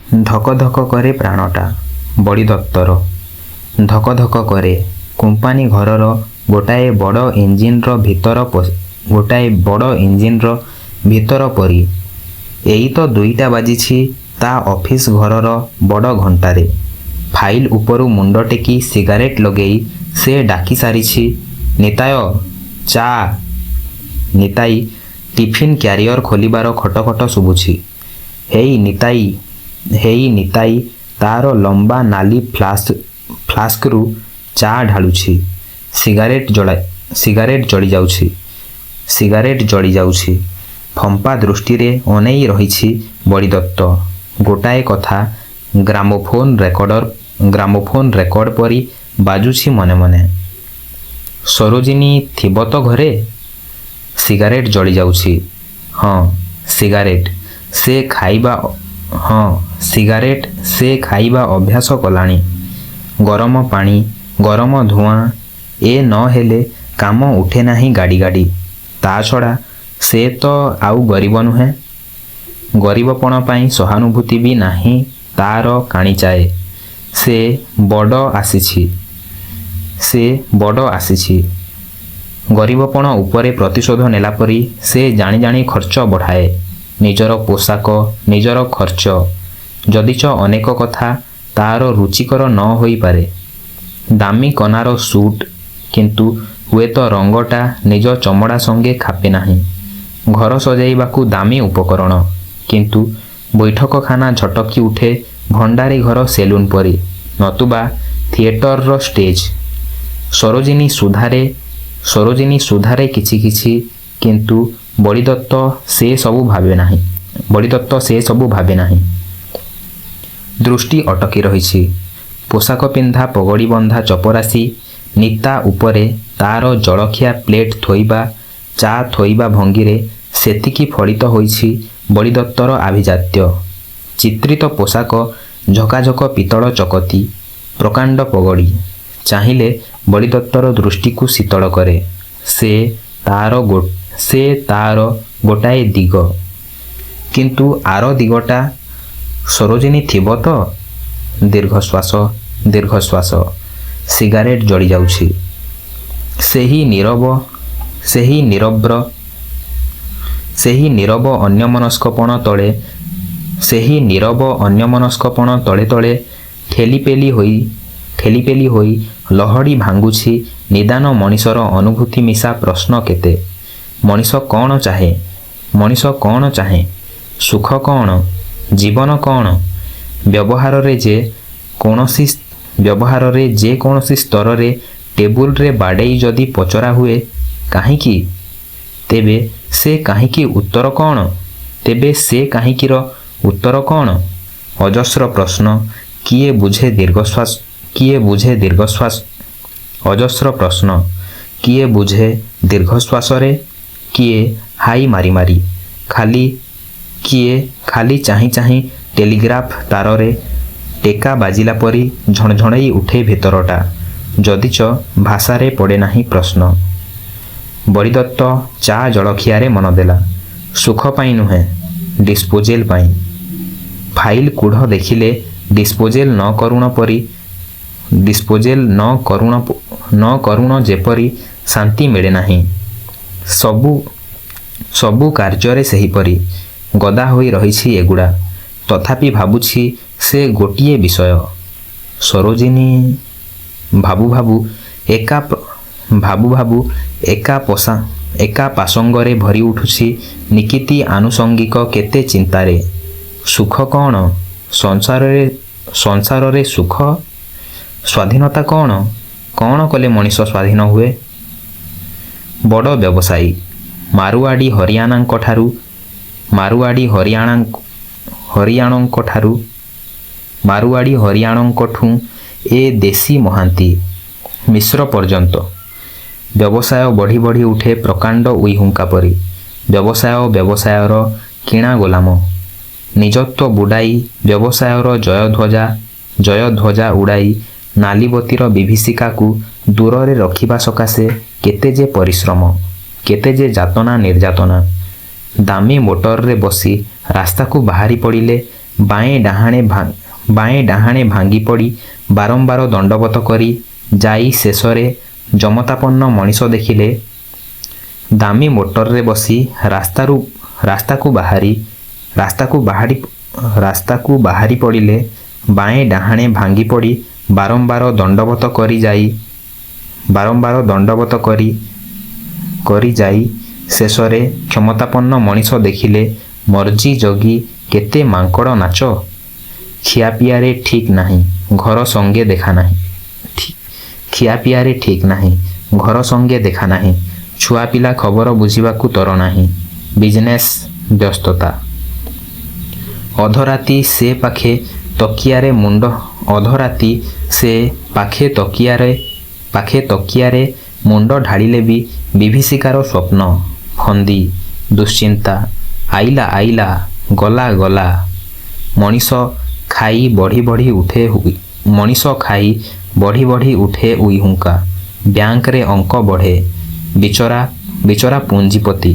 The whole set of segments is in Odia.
ଧକ ଧକ କରେ ପ୍ରାଣଟା ବଡ଼ି ଦପ୍ତର। ଧକ ଧକ କରେ କମ୍ପାନୀ ଘରର ଗୋଟାଏ ବଡ଼ ଇଞ୍ଜିନ୍ର ଭିତର ପରି। ଏଇ ତ 2ଟା ବାଜିଛି ତା ଅଫିସ ଘରର ବଡ଼ ଘଣ୍ଟାରେ। ଫାଇଲ ଉପରୁ ମୁଣ୍ଡ ଟେକି ସିଗାରେଟ ଲଗେଇ ସେ ଡାକି ସାରିଛି, ନିତାୟ, ଚା। ନିତାଇ ଟିଫିନ୍ କ୍ୟାରିୟର ଖୋଲିବାର ଖଟଖଟ ଶୁଭୁଛି। ହେଇ ନିତାଇ ତାର ଲମ୍ବା ନାଲି ଫ୍ଲାସ୍କରୁ ଚା ଢାଳୁଛି। ସିଗାରେଟ ଜଳି ଯାଉଛି। ଫମ୍ପା ଦୃଷ୍ଟିରେ ଅନେଇ ରହିଛି ବଡ଼ିଦତ୍ତ। ଗୋଟାଏ କଥା ଗ୍ରାମୋଫୋନ ରେକର୍ଡ ପରି ବାଜୁଛି ମନେ ମନେ। ସରୋଜିନୀ ଥିବ ତ ଘରେ? ସିଗାରେଟ ଜଳି ଯାଉଛି। ହଁ, ସିଗାରେଟ ସେ ଖାଇବା ଅଭ୍ୟାସ କଲାଣି। ଗରମ ପାଣି, ଗରମ ଧୂଆଁ, ଏ ନ ହେଲେ କାମ ଉଠେ ନାହିଁ ଗାଡ଼ି। ତା ଛଡ଼ା ସେ ତ ଆଉ ଗରିବ ନୁହେଁ। ଗରିବପଣ ପାଇଁ ସହାନୁଭୂତି ବି ନାହିଁ ତାର କାଣିଚାଏ। ସେ ବଡ଼ ଆସିଛି। ଗରିବପଣ ଉପରେ ପ୍ରତିଶୋଧ ନେଲା ପରି ସେ ଜାଣି ଜାଣି ଖର୍ଚ୍ଚ ବଢ଼ାଏ। ନିଜର ପୋଷାକ, ନିଜର ଖର୍ଚ୍ଚ। ଯଦିଚ ଅନେକ କଥା ତାର ରୁଚିକର ନ ହୋଇପାରେ। ଦାମୀ କନାର ସୁଟ୍, କିନ୍ତୁ ହୁଏତ ରଙ୍ଗଟା ନିଜ ଚମଡ଼ା ସଙ୍ଗେ ଖାପେ ନାହିଁ। ଘର ସଜାଇବାକୁ ଦାମୀ ଉପକରଣ, କିନ୍ତୁ ବୈଠକଖାନା ଝଟକି ଉଠେ ଭଣ୍ଡାରୀ ଘର ସେଲୁନ ପରି, ନତୁବା ଥିଏଟରର ଷ୍ଟେଜ୍। ସରୋଜିନୀ ସୁଧାରେ କିଛି, କିନ୍ତୁ ବଡ଼ିଦତ୍ତ ସେ ସବୁ ଭାବେ ନାହିଁ। ଦୃଷ୍ଟି ଅଟକି ରହିଛି ପୋଷାକ ପିନ୍ଧା ପଗଡ଼ି ବନ୍ଧା ଚପରାସୀ ନିତା ଉପରେ। ତାର ଜଳଖିଆ ପ୍ଲେଟ୍ ଥୋଇବା, ଚା ଥୋଇବା ଭଙ୍ଗୀରେ ସେତିକି ଫଳିତ ହୋଇଛି ବଡ଼ିଦତ୍ତର ଆଭିଜାତ୍ୟ। ଚିତ୍ରିତ ପୋଷାକ, ଝକାଝକ ପିତ୍ତଳ ଚକତି, ପ୍ରକାଣ୍ଡ ପଗଡ଼ି ଚାହିଁଲେ ବଡ଼ିଦତ୍ତର ଦୃଷ୍ଟିକୁ ଶୀତଳ କରେ। ସେ ତାର ଗୋଟାଏ ଦିଗ, କିନ୍ତୁ ଆର ଦିଗଟା ସରୋଜିନୀ ଥିବ ତ? ଦୀର୍ଘଶ୍ୱାସ। ସିଗାରେଟ ଜଳି ଯାଉଛି। ସେହି ନୀରବ ଅନ୍ୟମନସ୍କପଣ ତଳେ ଠେଲିପେଲି ହୋଇ ଲହଡ଼ି ଭାଙ୍ଗୁଛି ନିଦାନ ମଣିଷର ଅନୁଭୂତି ମିଶା ପ୍ରଶ୍ନ କେତେ। ମଣିଷ କ'ଣ ଚାହେଁ? ସୁଖ କ'ଣ? ଜୀବନ କ'ଣ? ବ୍ୟବହାରରେ ଯେ କୌଣସି ସ୍ତରରେ ଟେବୁଲରେ ବାଡ଼େଇ ଯଦି ପଚରା ହୁଏ, କାହିଁକି? ତେବେ ସେ କାହିଁକିର ଉତ୍ତର କ'ଣ? ଅଜସ୍ର ପ୍ରଶ୍ନ। କିଏ ବୁଝେ ଦୀର୍ଘଶ୍ୱାସରେ? କିଏ ହାଇ ମାରି? କିଏ ଖାଲି ଚାହିଁ ଟେଲିଗ୍ରାଫ ତାରରେ ଟେକା ବାଜିଲା ପରି ଝଣଝଣେଇ ଉଠେ ଭିତରଟା। ଯଦିଚ ଭାଷାରେ ପଡ଼େ ନାହିଁ ପ୍ରଶ୍ନ। ବଡ଼ିଦତ୍ତ ଚା ଜଳଖିଆରେ ମନ ଦେଲା। ସୁଖ ପାଇଁ ନୁହେଁ, ଡିସ୍ପୋଜେଲ ପାଇଁ। ଫାଇଲ କୁଢ଼ ଦେଖିଲେ ଡିସ୍ପୋଜେଲ ନ କରୁଣ ଯେପରି ଶାନ୍ତି ମିଳେ ନାହିଁ। ସବୁ କାର୍ଯ୍ୟରେ ସେହିପରି ଗଦା ହୋଇ ରହିଛି ଏଗୁଡ଼ା। ତଥାପି ଭାବୁଛି ସେ ଗୋଟିଏ ବିଷୟ। ସରୋଜିନୀ ଭାବୁ ଏକା ପାସଙ୍ଗରେ ଭରି ଉଠୁଛି ନିକିତି ଆନୁଷଙ୍ଗିକ କେତେ ଚିନ୍ତାରେ। ସୁଖ କ'ଣ? ସଂସାରରେ ସୁଖ? ସ୍ୱାଧୀନତା କ'ଣ? କ'ଣ କଲେ ମଣିଷ ସ୍ୱାଧୀନ ହୁଏ? ବଡ଼ ବ୍ୟବସାୟୀ ମାରୁଆଡ଼ି ହରିୟାଣଙ୍କଠୁଁ ଏ ଦେଶୀ ମହାନ୍ତି ମିଶ୍ର ପର୍ଯ୍ୟନ୍ତ ବ୍ୟବସାୟ ବଢ଼ି ଉଠେ ପ୍ରକାଣ୍ଡ ଉଇହୁଙ୍କା ପରି। ବ୍ୟବସାୟର କିଣା ଗୋଲାମ। ନିଜତ୍ୱ ବୁଡ଼ାଇ ବ୍ୟବସାୟର ଜୟଧ୍ୱଜା ଉଡ଼ାଇ ନାଲିବତୀର ବିଭୀଷିକାକୁ ଦୂରରେ ରଖିବା ସକାଶେ କେତେ ଯେ ପରିଶ୍ରମ, କେତେ ଯେ ଯାତନା ନିର୍ଯାତନା। ଦାମୀ ମୋଟରରେ ବସି ରାସ୍ତାକୁ ବାହାରି ପଡ଼ିଲେ ବାଏଁ ଡାହାଣେ ଭାଙ୍ଗି ପଡ଼ି ବାରମ୍ବାର ଦଣ୍ଡବତ କରି ଯାଇ ଶେଷରେ ଯମତାପନ୍ନ ମଣିଷ ଦେଖିଲେ ଦାମୀ ମୋଟରରେ ବସି ରାସ୍ତାକୁ ବାହାରି ପଡ଼ିଲେ। ବାଏଁ ଡାହାଣେ ଭାଙ୍ଗି ପଡ଼ି ବାରମ୍ବାର ଦଣ୍ଡବତ କରି ଯାଇ ଶେଷରେ କ୍ଷମତାପନ୍ନ ମଣିଷ ଦେଖିଲେ ମର୍ଜି ଜଗି କେତେ ମାଙ୍କଡ଼ ନାଚ। ଖିଆପିଆରେ ଠିକ୍ ନାହିଁ ଘର ସଙ୍ଗେ ଦେଖା ନାହିଁ। ଛୁଆପିଲା ଖବର ବୁଝିବାକୁ ତର ନାହିଁ। ବିଜନେସ୍ ବ୍ୟସ୍ତତା। ଅଧରାତି ସେ ପାଖେ ତକିଆରେ ମୁଣ୍ଡ ଢାଳିଲେ ବି ବିଭୀଷିକାର ସ୍ୱପ୍ନ, ଫନ୍ଦି, ଦୁଶ୍ଚିନ୍ତା ଆଇଲା ଗଲା। ମଣିଷ ଖାଇ ବଢ଼ି ବଢ଼ି ଉଠେ ଉଇହୁଙ୍କା। ବ୍ୟାଙ୍କରେ ଅଙ୍କ ବଢ଼େ। ବିଚରା ପୁଞ୍ଜିପତି।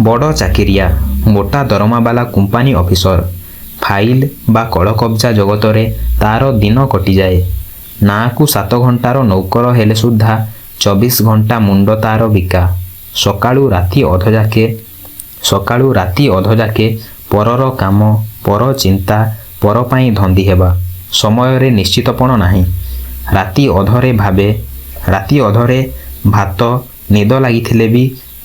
ବଡ଼ ଚାକିରିଆ, ମୋଟା ଦରମାବାଲା କମ୍ପାନୀ ଅଫିସର। ଫାଇଲ ବା କଳକବ୍ଜା ଜଗତରେ ତାର ଦିନ କଟିଯାଏ। ନାଁକୁ 7 ଘଣ୍ଟାର ନୌକର ହେଲେ ସୁଦ୍ଧା 24 ଘଣ୍ଟା ମୁଣ୍ଡ ତାର ବିକା। ସକାଳୁ ରାତି ଅଧଯାକେ ପରର କାମ, ପର ଚିନ୍ତା, ପର ପାଇଁ ଧନ୍ଦି ହେବା। ସମୟରେ ନିଶ୍ଚିତପଣ ନାହିଁ। ରାତି ଅଧରେ ଭାତ ନିଦ ଲାଗିଥିଲେ ବି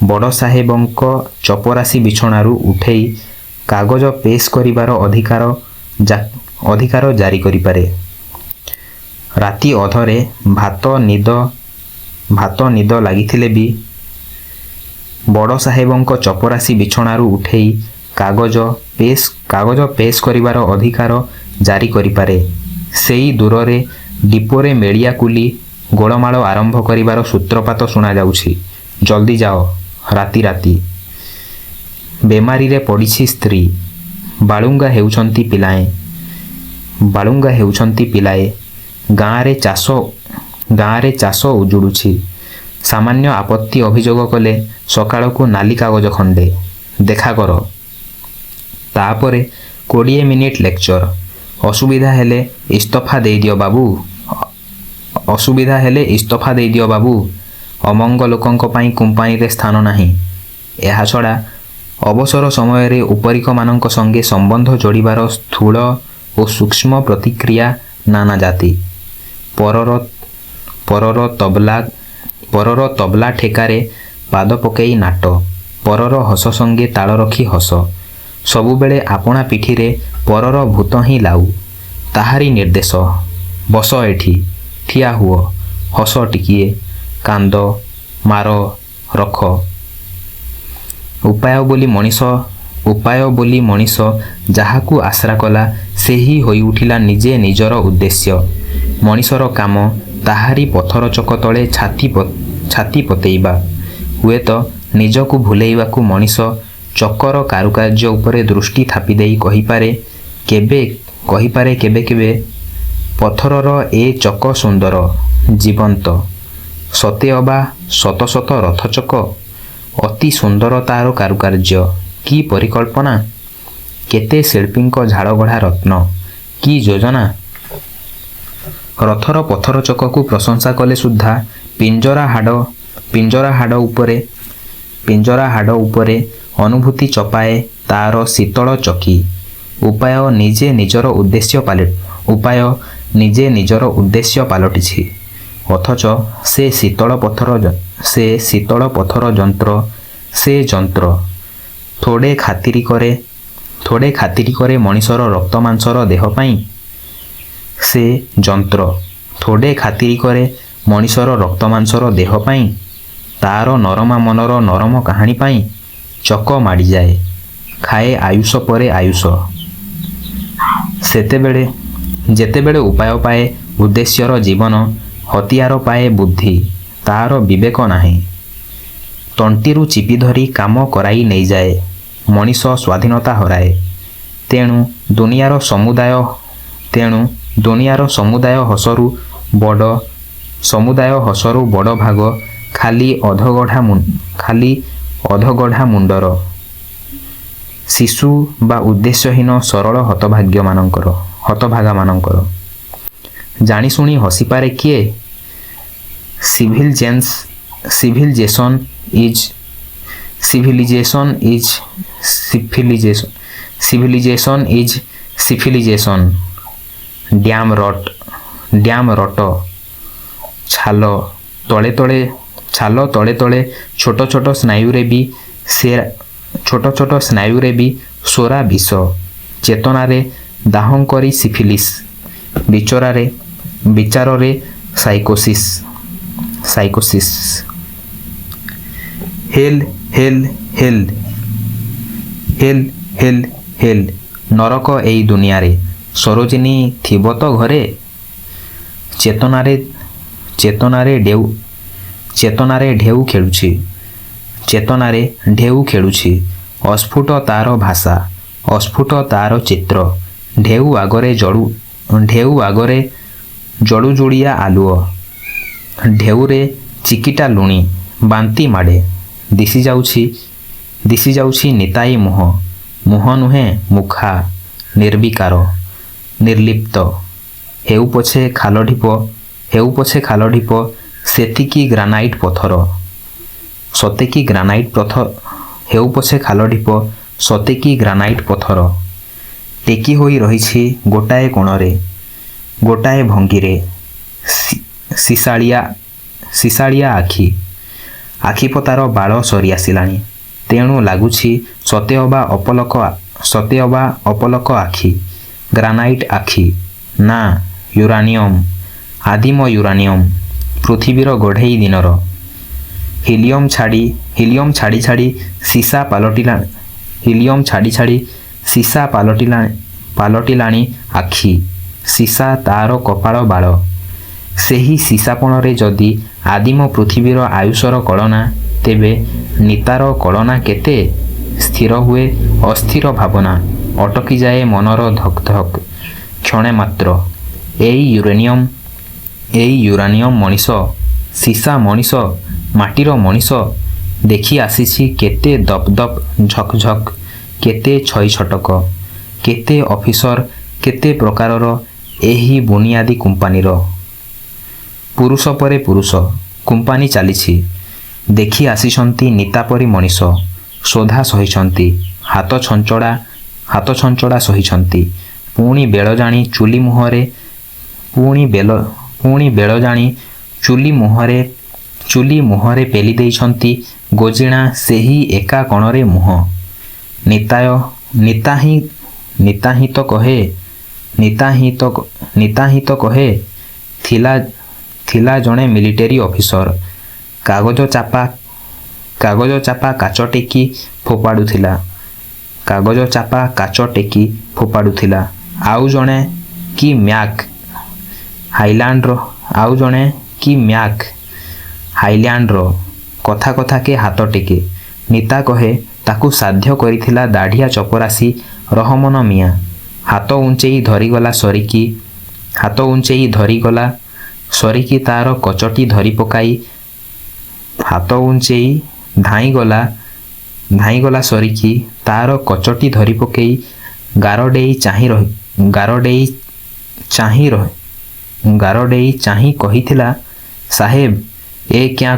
ବଡ଼ ସାହେବଙ୍କ ଚପରାସି ବିଛଣାରୁ ଉଠେଇ କାଗଜ ପେଶ୍ କରିବାର ଅଧିକାର ଜାରି କରିପାରେ। ରାତି ଅଧରେ ଭାତ ନିଦ ଲାଗିଥିଲେ ବି ବଡ଼ ସାହେବଙ୍କ ଚପରାସି ବିଛଣାରୁ ଉଠେଇ କାଗଜ ପେଶ୍ କରିବାର ଅଧିକାର ଜାରି କରିପାରେ। ସେଇ ଦୂରରେ ଡିପୋରେ ମେଳିଆ କୁଲି ଗୋଳମାଳ ଆରମ୍ଭ କରିବାର ସୂତ୍ରପାତ ଶୁଣାଯାଉଛି। ଜଲ୍ଦି ଯାଅ, ରାତି। ବେମାରିରେ ପଡ଼ିଛି ସ୍ତ୍ରୀ। ବାଳୁଙ୍ଗା ହେଉଛନ୍ତି ପିଲାଏ। ଗାଁରେ ଚାଷ ଉଜୁଡ଼ୁଛି। ସାମାନ୍ୟ ଆପତ୍ତି ଅଭିଯୋଗ କଲେ ସକାଳକୁ ନାଲି କାଗଜ ଖଣ୍ଡେ ଦେଖା କର। ତାପରେ 20 ମିନିଟ୍ ଲେକ୍ଚର। ଅସୁବିଧା ହେଲେ ଇସ୍ତଫା ଦେଇଦିଅ ବାବୁ। ଅମଙ୍ଗ ଲୋକଙ୍କ ପାଇଁ କମ୍ପାନୀରେ ସ୍ଥାନ ନାହିଁ। ଏହାଛଡ଼ା ଅବସର ସମୟରେ ଉପରିକମାନଙ୍କ ସଙ୍ଗେ ସମ୍ବନ୍ଧ ଯୋଡ଼ିବାର ସ୍ଥୂଳ ଓ ସୂକ୍ଷ୍ମ ପ୍ରତିକ୍ରିୟା ନାନା ଜାତି। ପରର ତବଲା ଠେକାରେ ପାଦ ପକେଇ ନାଟ। ପରର ହସ ସଙ୍ଗେ ତାଳ ରଖି ହସ। ସବୁବେଳେ ଆପଣା ପିଠିରେ ପରର ଭୂତ ହିଁ ଲାଉ। ତାହାରି ନିର୍ଦ୍ଦେଶ। ବସ ଏଠି, ଠିଆ ହୁଅ, ହସ ଟିକିଏ, କାନ୍ଦ, ମାର, ରଖ। ଉପାୟ ବୋଲି ମଣିଷ ଯାହାକୁ ଆଶ୍ରା କଲା ସେହି ହୋଇଉଠିଲା ନିଜେ ନିଜର ଉଦ୍ଦେଶ୍ୟ। ମଣିଷର କାମ ତାହାରି ପଥର ଚକ ତଳେ ଛାତି ପତେଇବା। ହୁଏତ ନିଜକୁ ଭୁଲେଇବାକୁ ମଣିଷ ଚକର କାରୁକାର୍ଯ୍ୟ ଉପରେ ଦୃଷ୍ଟି ଥାପିଦେଇ କହିପାରେ କେବେ ପଥରର ଏ ଚକ ସୁନ୍ଦର, ଜୀବନ୍ତ। ସତେଅବା ଶତ ରଥଚକ। ଅତି ସୁନ୍ଦର ତାର କାରୁକାର୍ଯ୍ୟ। କି ପରିକଳ୍ପନା! କେତେ ଶିଳ୍ପୀଙ୍କ ଝାଳଗଢ଼ା ରତ୍ନ! କି ଯୋଜନା! ରଥର ପଥର ଚକକୁ ପ୍ରଶଂସା କଲେ ସୁଦ୍ଧା ପିଞ୍ଜରା ହାଡ଼ ଉପରେ ଅନୁଭୂତି ଚପାଏ ତାର ଶୀତଳ ଚକି। ଉପାୟ ନିଜେ ନିଜର ଉଦ୍ଦେଶ୍ୟ ପାଲଟିଛି। ଅଥଚ ସେ ଶୀତଳ ପଥର ଯନ୍ତ୍ର ଥୋଡ଼େ ଖାତିରି କରେ ମଣିଷର ରକ୍ତମାଂସର ଦେହ ପାଇଁ। ସେ ଯନ୍ତ୍ର ଥୋଡ଼େ ଖାତିରି କରେ ମଣିଷର ରକ୍ତମାଂସର ଦେହ ପାଇଁ, ତାର ନରମା ମନର ନରମ କାହାଣୀ ପାଇଁ। ଚକ ମାଡ଼ିଯାଏ, ଖାଏ ଆୟୁଷ ପରେ ଆୟୁଷ। ଯେତେବେଳେ ଉପାୟ ପାଏ ଉଦ୍ଦେଶ୍ୟର ଜୀବନ, ହତିଆର ପାଏ ବୁଦ୍ଧି, ତାର ବିବେକ ନାହିଁ। ତଣ୍ଟିରୁ ଚିପି ଧରି କାମ କରାଇ ନେଇଯାଏ। ମଣିଷ ସ୍ୱାଧୀନତା ହରାଏ। ତେଣୁ ଦୁନିଆର ସମୁଦାୟ ହସରୁ ବଡ଼ ଭାଗ ଖାଲି ଅଧଗଢ଼ା ମୁଣ୍ଡର। ଶିଶୁ ବା ଉଦ୍ଦେଶ୍ୟହୀନ ସରଳ ହତଭାଗାମାନଙ୍କର ଜାଣିଶୁଣି ହସିପାରେ କିଏ? ସିଭିଲିଜେସନ୍ ଇଜ୍ ସିଭିଲିଜେସନ୍। ଡ୍ୟାମ୍ ରଟ। ଛାଲ ତଳେ ତଳେ ଛୋଟ ଛୋଟ ସ୍ନାୟୁରେ ବି ସୋରା ବିଷ। ଚେତନାରେ ଦାହଙ୍କରୀ ସିଫିଲିସ୍। ବିଚାରରେ ସାଇକୋସିସ୍। ହେଲ୍ ନରକ ଏଇ ଦୁନିଆରେ। ସରୋଜିନୀ ଥିବ ତ ଘରେ। ଚେତନାରେ ଢେଉ ଖେଳୁଛି। ଅସ୍ଫୁଟ ତାର ଭାଷା, ଅସ୍ଫୁଟ ତାର ଚିତ୍ର। ଢେଉ ଆଗରେ ଜଳୁଜୁଳିଆ ଆଲୁଅ। ଢେଉରେ ଚିକିଟା ଲୁଣି। ବାନ୍ତି ମାଡ଼େ। ଦିଶିଯାଉଛି ନିତାଇ ମୁହଁ ନୁହେଁ ମୁଖା। ନିର୍ବିକାର, ନିର୍ଲିପ୍ତ। ହେଉ ପଛେ ଖାଲ ଢିପ ସେତିକି ଗ୍ରାନାଇଟ୍ ପଥର। ହେଉ ପଛେ ଖାଲ ଢିପ ସତେକି ଗ୍ରାନାଇଟ୍ ପଥର। ଟେକି ହୋଇ ରହିଛି ଗୋଟାଏ କୋଣରେ, ଗୋଟାଏ ଭଙ୍ଗୀରେ। ସିସାଳିଆ ଆଖିପତାର ବାଳ ସରି ଆସିଲାଣି। ତେଣୁ ଲାଗୁଛି ସତେଅବା ଅପଲକ ଆଖି। ଗ୍ରାନାଇଟ୍ ଆଖି ନା, ୟୁରାନିୟମ୍। ଆଦିମ ୟୁରାନିୟମ୍। ପୃଥିବୀର ଗଢ଼େଇ ଦିନର। ହିଲିୟମ୍ ଛାଡ଼ି ଛାଡ଼ି ସୀସା ପାଲଟିଲାଣି ଆଖି। ସୀସା ତାର କପାଳ ବାଳ। ସେହି ସୀସାପଣରେ ଯଦି ଆଦିମ ପୃଥିବୀର ଆୟୁଷର କଳନା, ତେବେ ନିତାର କଳନା କେତେ? ସ୍ଥିର ହୁଏ ଅସ୍ଥିର ଭାବନା। ଅଟକିଯାଏ ମନର ଧକ୍ ଧକ୍। କ୍ଷଣେ ମାତ୍ର। ଏଇ ୟୁରାନିୟମ୍ ମଣିଷ, ସୀସା ମଣିଷ, ମାଟିର ମଣିଷ। ଦେଖି ଆସିଛି କେତେ ଦପ୍ ଦପ୍ ଝକ୍ ଝକ୍, କେତେ ଛଇ ଛଟକ, କେତେ ଅଫିସର, କେତେ ପ୍ରକାରର ଏହି ବୁନିଆଦି କମ୍ପାନୀର। ପୁରୁଷ ପରେ ପୁରୁଷ କମ୍ପାନୀ ଚାଲିଛି। ଦେଖି ଆସିଛନ୍ତି ନିତାପରି ମଣିଷ। ଶୋଧା ସହିଛନ୍ତି। ହାତ ଛଞ୍ଚଡ଼ା ସହିଛନ୍ତି। ପୁଣି ବେଳ ଜାଣି ଚୁଲି ମୁହଁରେ ପେଲି ଦେଇଛନ୍ତି ଗୋଜିଣା ସେହି ଏକା କଣରେ ମୁହଁ। ନିତା ହିଁ ତ କହେ ଥିଲା ଜଣେ ମିଲିଟାରୀ ଅଫିସର। କାଗଜ ଚାପା କାଚ ଟେକି ଫୋପାଡୁଥିଲା। ଆଉ ଜଣେ କି ମ୍ୟାକ୍ ହାଇଲ୍ୟାଣ୍ଡର କଥାକେ ହାତ ଟେକେ। ନିତା କହେ ତାକୁ ସାଧ୍ୟ କରିଥିଲା ଦାଢ଼ିଆ ଚପରାସି ରହମନ ମିଆଁ। ହାତ ଉଞ୍ଚେଇ ଧରିଗଲା ସରିକି ତାର କଚଟି ଧରି ପକାଇ। ହାତ ଉଞ୍ଚେଇ ଧାଇଁଗଲା ସରିକି ତାର କଚଟି ଧରି ପକେଇ। ଗାରଡେଇ ଚାହିଁ କହିଥିଲା, ସାହେବ ଏ କ୍ୟା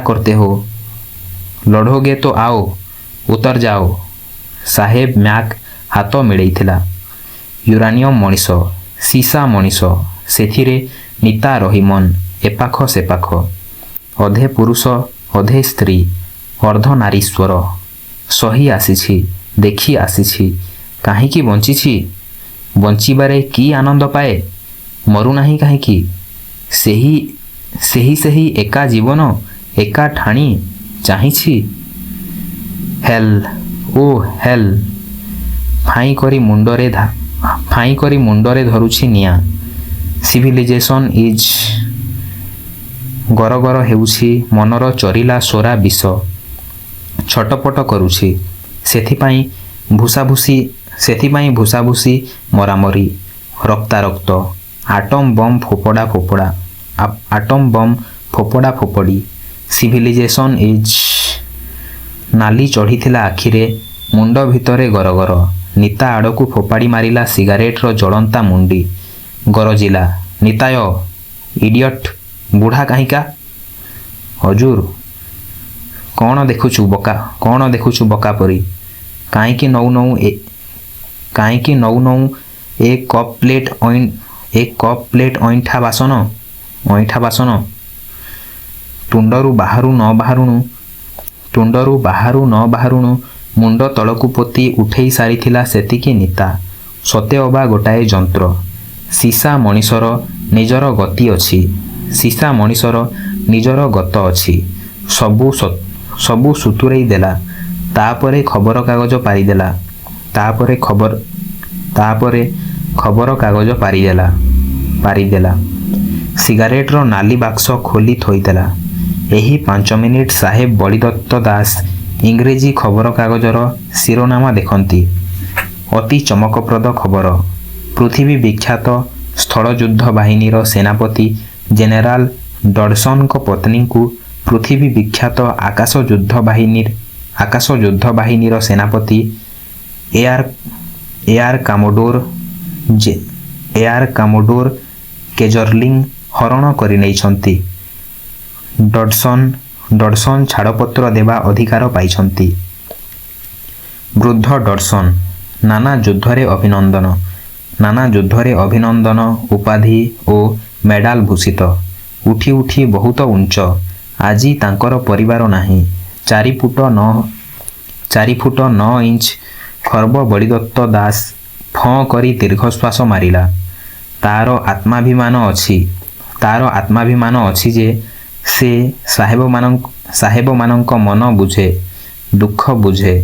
କରତେ ହୋ? ଲଢ଼ୋଗେ ତ आओ, ଉତର ଯାଓ। ସାହେବ ମ୍ୟାକ୍ ହାତ ମିଳେଇଥିଲା। ୟୁରାନିୟମ୍ ମଣିଷ, ସୀସା ମଣିଷ, ସେଥିରେ ନିତା ରହିମନ୍ ଏପାଖ ସେପାଖ। ଅଧେ ପୁରୁଷ ଅଧେ ସ୍ତ୍ରୀ, ଅର୍ଦ୍ଧନାରୀଶ୍ୱର। ସହି ଆସିଛି, ଦେଖି ଆସିଛି। କାହିଁକି ବଞ୍ଚିଛି? ବଞ୍ଚିବାରେ କି ଆନନ୍ଦ ପାଏ? ମରୁନାହିଁ କାହିଁକି? ସେହି ଏକା ଜୀବନ, ଏକା ଠାଣି ଚାହିଁଛି। ହେଲ୍ ଫାଇଁ କରି ମୁଣ୍ଡରେ ଧରୁଛି ନିଆଁ। ସିଭିଲିଜେସନ୍ ଇଜ୍ ଗରଗର ହେଉଛି ମନର ଚରିଲା ସୋରା ବିଷ। ଛଟପଟ କରୁଛି। ସେଥିପାଇଁ ଭୁଷାଭୁଷି, ମରାମରି, ରକ୍ତାରକ୍ତ। ଆଟମ୍ ବମ୍ ଫୋପଡ଼ା ଫୋପଡ଼ି। Civilisation is. ନାଲି ଚଢ଼ିଥିଲା ଆଖିରେ, ମୁଣ୍ଡ ଭିତରେ ଗରଗର। ନିତା ଆଡ଼କୁ ଫୋପାଡ଼ି ମାରିଲା ସିଗାରେଟର ଜଳନ୍ତା ମୁଣ୍ଡି। ଗରଜିଲା, ନିତାୟ, ଇଡ଼ିଅଟ୍, ବୁଢ଼ା କାହିଁକା। ହଜୁର, କ'ଣ ଦେଖୁଛୁ ବକା ପରି? କାହିଁକି ନଉ ନଉ ଏ କପ୍ ପ୍ଲେଟ୍ ଅଇଁଠା ବାସନ? ତୁଣ୍ଡରୁ ବାହାରୁ ନ ବାହାରୁଣୁ ମୁଣ୍ଡ ତଳକୁ ପୋତି ଉଠେଇ ସାରିଥିଲା ସେତିକି ନିତା। ସତେ ଅବା ଗୋଟାଏ ଯନ୍ତ୍ର। ସିସା ମଣିଷର ନିଜର ଗତ ଅଛି। ସବୁ ସୁତୁରେଇ ଦେଲା। ତାପରେ ଖବରକାଗଜ ପାରିଦେଲା। ସିଗାରେଟର ନାଲି ବାକ୍ସ ଖୋଲି ଥୋଇଦେଲା। ଏହି 5 ମିନିଟ୍ ସାହେବ ବଳିଦତ୍ତ ଦାସ ଇଂରେଜୀ ଖବରକାଗଜର ଶିରୋନାମା ଦେଖନ୍ତି। ଅତି ଚମକପ୍ରଦ ଖବର। ପୃଥିବୀ ବିଖ୍ୟାତ ସ୍ଥଳଯୁଦ୍ଧ ବାହିନୀର ସେନାପତି ଜେନେରାଲ ଡଡସନଙ୍କ ପତ୍ନୀଙ୍କୁ ପୃଥିବୀ ବିଖ୍ୟାତ ଆକାଶ ଯୁଦ୍ଧ ବାହିନୀର ସେନାପତି ଏୟାର କାମୋଡୋର କେଜର୍ଲିଂ ହରଣ କରି ନେଇଛନ୍ତି। ଡଡସନ ଛାଡ଼ପତ୍ର ଦେବା ଅଧିକାର ପାଇଛନ୍ତି। ବୃଦ୍ଧ ଡଡସନ ନାନା ଯୁଦ୍ଧରେ ଅଭିନନ୍ଦନ ଉପାଧି ଓ ମେଡାଲ ଭୂଷିତ। ଉଠି ବହୁତ ଉଞ୍ଚ। ଆଜି ତାଙ୍କର ପରିବାର ନାହିଁ। 4 ଫୁଟ 9 ଇଞ୍ଚ ଖର୍ବ ବଳିଦତ୍ତ ଦାସ ଫଁ କରି ଦୀର୍ଘଶ୍ୱାସ ମାରିଲା। ତାର ଆତ୍ମାଭିମାନ ଅଛି ଯେ ସେ ସାହେବମାନଙ୍କ ମନ ବୁଝେ, ଦୁଃଖ ବୁଝେ।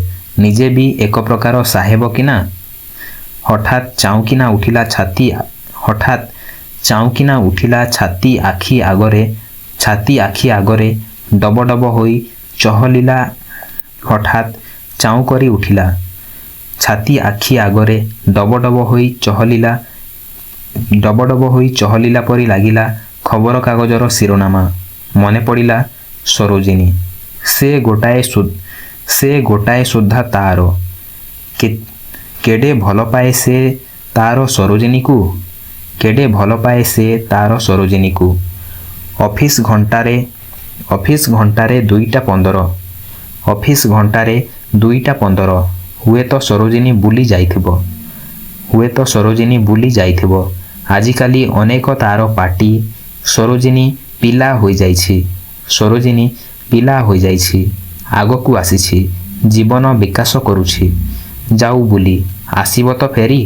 ନିଜେ ବି ଏକ ପ୍ରକାର ସାହେବ କିନା। ହଠାତ୍ ଚାଉଁକିନା ଉଠିଲା ଛାତି ଆଖି ଆଗରେ ଡବଡବ ହୋଇ ଚହଲିଲା। ହଠାତ୍ ଚାଉଁ କରି ଉଠିଲା। ଛାତି ଆଖି ଆଗରେ ଡବଡବ ହୋଇ ଚହଲିଲା ପରି ଲାଗିଲା ଖବରକାଗଜର ଶିରୋନାମା। ମନେ ପଡ଼ିଲା ସରୋଜିନୀ। ସେ ଗୋଟାଏ ସୁଦ୍ଧା ତାର। କେଡ଼େ ଭଲ ପାଏ ସେ ତାର ସରୋଜିନୀକୁ। ଅଫିସ ଘଣ୍ଟାରେ 2:15। ହୁଏତ ସରୋଜିନୀ ବୁଲି ଯାଇଥିବ। ଆଜିକାଲି ଅନେକ ତାର ପାଟି। ସରୋଜିନୀ ପିଲା ହୋଇଯାଇଛି। ଆଗକୁ ଆସିଛି। ଜୀବନ ବିକାଶ କରୁଛି। ଯାଉ ବୁଲି। ଆସିବ ତ ଫେରି।